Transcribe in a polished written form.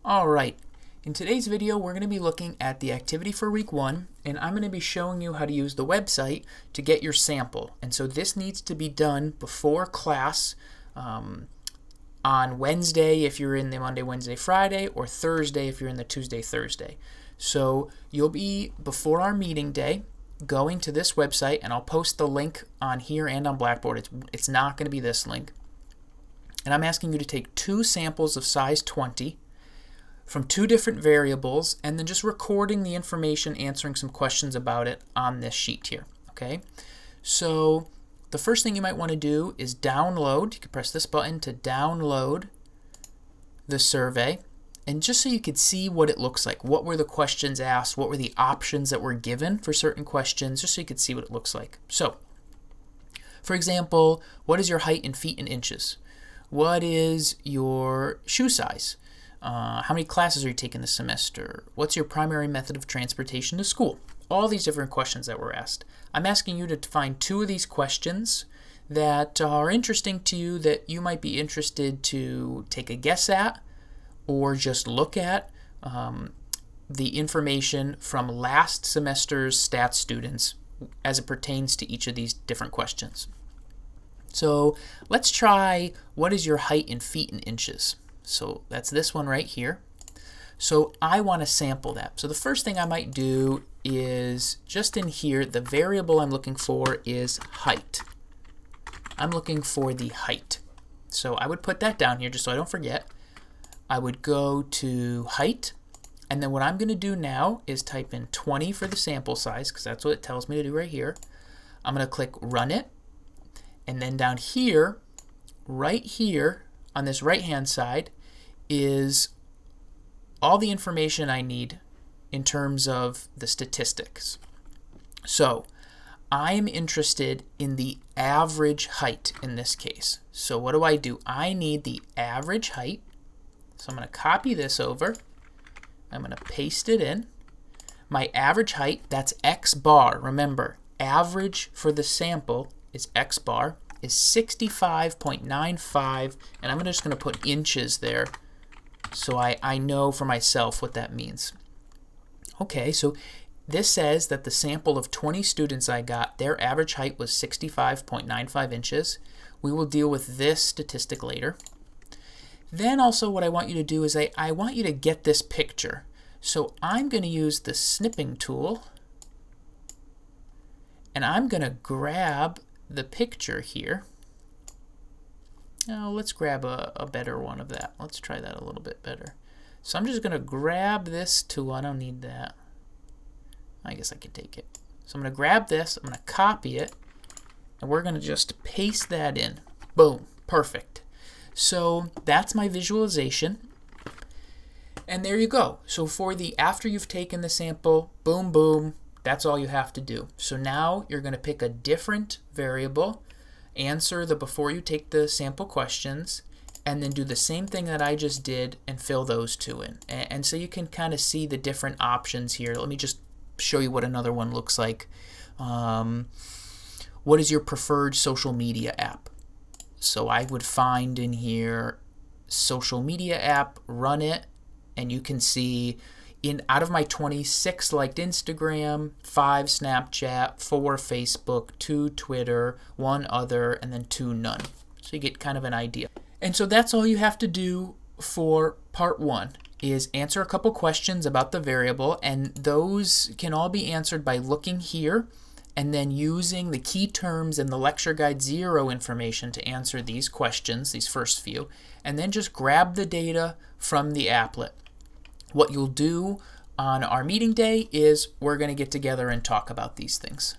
All right, in today's video we're going to be looking at the activity for week 1, and I'm going to be showing you how to use the website to get your sample. And so this needs to be done before class on Wednesday if you're in the Monday, Wednesday, Friday, or Thursday if you're in the Tuesday, Thursday. So you'll be, before our meeting day, going to this website, and I'll post the link on here and on Blackboard. It's not going to be this link. And I'm asking you to take 2 samples of size 20 from 2 different variables, and then just recording the information, answering some questions about it on this sheet here. Okay, so the first thing you might want to do is download. You can press this button to download the survey, and just so you could see what it looks like. What were the questions asked? What were the options that were given for certain questions? Just so you could see what it looks like. So, for example, what is your height in feet and inches? What is your shoe size? How many classes are you taking this semester? What's your primary method of transportation to school? All these different questions that were asked. I'm asking you to find 2 of these questions that are interesting to you, that you might be interested to take a guess at or just look at the information from last semester's stats students as it pertains to each of these different questions. So let's try, what is your height in feet and inches? So that's this one right here. So I want to sample that. So the first thing I might do is, just in here, the variable I'm looking for is height. I'm looking for the height. So I would put that down here just so I don't forget. I would go to height, and then what I'm going to do now is type in 20 for the sample size, because that's what it tells me to do right here. I'm going to click run it, and then down here, right here on this right hand side, is all the information I need in terms of the statistics. So I am interested in the average height in this case. So what do? I need the average height. So I'm going to copy this over. I'm going to paste it in. My average height, that's X bar. Remember, average for the sample is X bar, is 65.95, and I'm just going to put inches there so I know for myself what that means. Okay, so this says that the sample of 20 students I got, their average height was 65.95 inches. We will deal with this statistic later. Then also what I want you to do is I want you to get this picture. So I'm going to use the snipping tool, and I'm going to grab the picture here. Now let's grab a better one of that. Let's try that a little bit better. So I'm just going to grab this tool. I don't need that. I guess I can take it. So I'm going to grab this, I'm going to copy it, and we're going to just paste that in. Boom, perfect. So that's my visualization. And there you go. So for the after you've taken the sample, boom, boom, that's all you have to do. So now you're going to pick a different variable, answer the before you take the sample questions, and then do the same thing that I just did and fill those 2 in. And so you can kind of see the different options here. Let me just show you what another one looks like. What is your preferred social media app? So I would find in here social media app, run it, and you can see out of my 26 liked Instagram, 5 Snapchat, 4 Facebook, 2 Twitter, 1 other, and then 2 none. So you get kind of an idea. And so that's all you have to do for part 1, is answer a couple questions about the variable, and those can all be answered by looking here and then using the key terms and the lecture guide 0 information to answer these questions, these first few, and then just grab the data from the applet. What you'll do on our meeting day is we're going to get together and talk about these things.